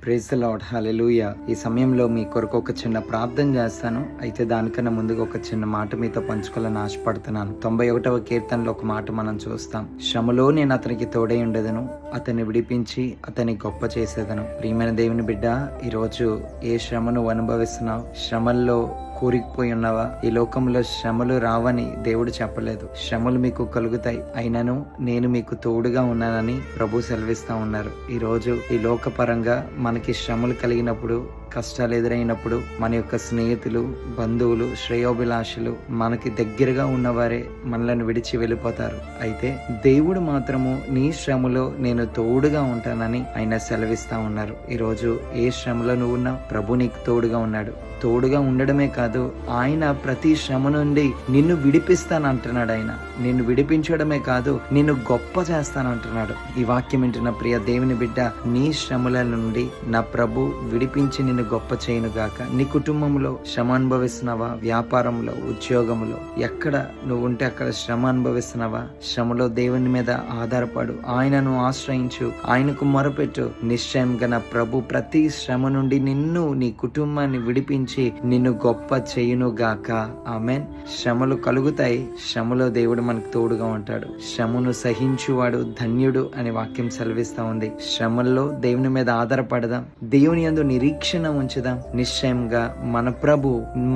Praise the lord, హల్లెలూయా. ఈ సమయంలో మీ కొరకు ఒక చిన్న ప్రార్థన చేస్తాను. అయితే దానికన్నా ముందుగా ఒక చిన్న మాట మీతో పంచుకోవాలని ఆశపడుతున్నాను. 91వ కీర్తనలో ఒక మాట మనం చూస్తాం. శ్రమలో నేను అతనికి తోడై ఉండేదను, అతన్ని విడిపించి అతన్ని గొప్ప చేసేదను. ప్రియమైన దేవుని బిడ్డ, ఈరోజు ఏ శ్రమను అనుభవిస్తున్నావు? శ్రమల్లో కూరికిపోయి ఉన్నావా? ఈ లోకంలో శ్రమలు రావని దేవుడు చెప్పలేదు. శ్రమలు మీకు కలుగుతాయి, అయినను నేను మీకు తోడుగా ఉన్నానని ప్రభు సెలవిస్తా ఉన్నారు. ఈరోజు ఈ లోకపరంగా మనకి శ్రమలు కలిగినప్పుడు, కష్టాలు ఎదురైనప్పుడు మన యొక్క స్నేహితులు, బంధువులు, శ్రేయోభిలాషులు, మనకి దగ్గరగా ఉన్నవారే మనల్ని విడిచి వెళ్ళిపోతారు. అయితే దేవుడు మాత్రము నీ శ్రమలో నేను తోడుగా ఉంటానని ఆయన సెలవిస్తా ఉన్నారు. ఈరోజు ఏ శ్రమలో నువ్వు ఉన్నావు? ప్రభు నీకు తోడుగా ఉన్నాడు. తోడుగా ఉండడమే కాదు, ఆయన ప్రతి శ్రమ నుండి నిన్ను విడిపిస్తానంటున్నాడు. ఆయన నిన్ను విడిపించడమే కాదు, నిన్ను గొప్ప చేస్తానంటున్నాడు. ఈ వాక్యం వింటున్న ప్రియ దేవుని బిడ్డ, నీ శ్రమల నుండి నా ప్రభు విడిపించి నిన్ను గొప్ప చేయను గాక. నీ కుటుంబంలో శ్రమ అనుభవిస్తున్నావా? వ్యాపారంలో, ఉద్యోగంలో, ఎక్కడ నువ్వు ఉంటే అక్కడ శ్రమ అనుభవిస్తున్నావా? శ్రమలో దేవుని మీద ఆధారపడు, ఆయనను ఆశ్రయించు, ఆయనకు మొరపెట్టు. నిశ్చయంగా నా ప్రభు ప్రతి శ్రమ నుండి నిన్ను, నీ కుటుంబాన్ని విడిపించి నిన్ను గొప్ప చేయును గాక. ఆమేన్. శ్రమలు కలుగుతాయి, శ్రమలో దేవుడు మనకు తోడుగా ఉంటాడు. శ్రమను సహించువాడు ధన్యుడు అని వాక్యం సెలవిస్తా ఉంది. శ్రమల్లో దేవుని మీద ఆధారపడదాం, దేవుని యందు నిరీక్షణ ఉంచుదాం. నిశ్చయంగా మన ప్రభు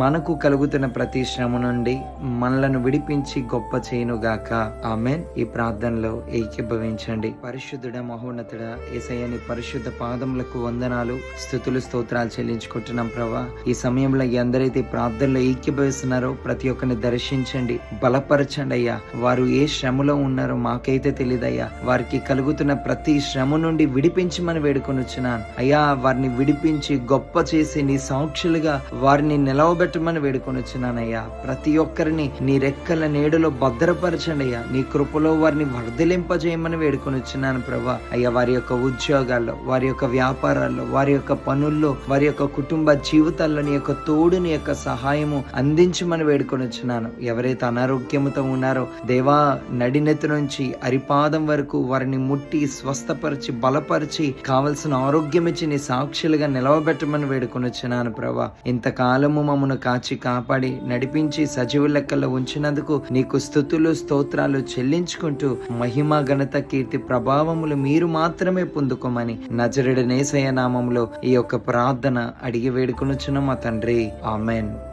మనకు కలుగుతున్న ప్రతి శ్రమ నుండి మనలను విడిపించి గొప్ప చేయును గాక. ఆమేన్. ఈ ప్రార్థనలో ఏకీభవించండి. పరిశుద్ధుడా, మహోన్నతుడా, యేసయ్య నీ పరిశుద్ధ పాదములకు వందనాలు, స్తుతులు, స్తోత్రాలు చెల్లించుకుంటున్నాం ప్రభా. ఈ సమయంలో ఎందరైతే ప్రార్థనలో ఏకీభవిస్తున్నారో ప్రతి ఒక్కరిని దర్శించండి, బలపరచండి అయ్యా. వారు ఏ శ్రమలో ఉన్నారో మాకైతే తెలియదయ్యా. వారికి కలుగుతున్న ప్రతి శ్రమ నుండి విడిపించమని వేడుకొని వచ్చినాను అయ్యా. వారిని విడిపించి గొప్ప చేసి నీ సాక్షులుగా వారిని నిలవబెట్టమని వేడుకొని వచ్చినానయ్యా. ప్రతి ఒక్కరిని నీ రెక్కల నీడలో భద్రపరచండి అయ్యా. నీ కృపలో వారిని వర్ధలింపజేయమని వేడుకొని వచ్చినాను ప్రభా. అయ్యా, వారి యొక్క ఉద్యోగాల్లో, వారి యొక్క వ్యాపారాల్లో, వారి యొక్క పనుల్లో, వారి యొక్క కుటుంబ జీవితాల్లో నీ యొక్క తోడు, నీ యొక్క సహాయము అందించమని వేడుకొని వచ్చినాను. ఎవరైతే అనారోగ్యముతో ఉన్నారో దేవా, నడినెత్తి నుంచి అరిపాదం వరకు వారిని ముట్టి స్వస్థపరిచి బలపరిచి కావలసిన ఆరోగ్యం ఇచ్చి నీ సాక్షులుగా నిలవబెట్టమని వేడుకొని వచ్చినాను ప్రభా. ఇంతకాలము మమ్మను కాచి కాపాడి నడిపించి సజీవ లెక్కల్లో ఉంచినందుకు నీకు స్తుతులు, స్తోత్రాలు చెల్లించుకుంటూ మహిమ, ఘనత, కీర్తి, ప్రభావములు మీరు మాత్రమే పొందుకోమని నజరేయుడైన యేసయ్య నామములో ఈ యొక్క ప్రార్థన అడిగి వేడుకొనుచున్నాం మా తండ్రి. ఆమెన్.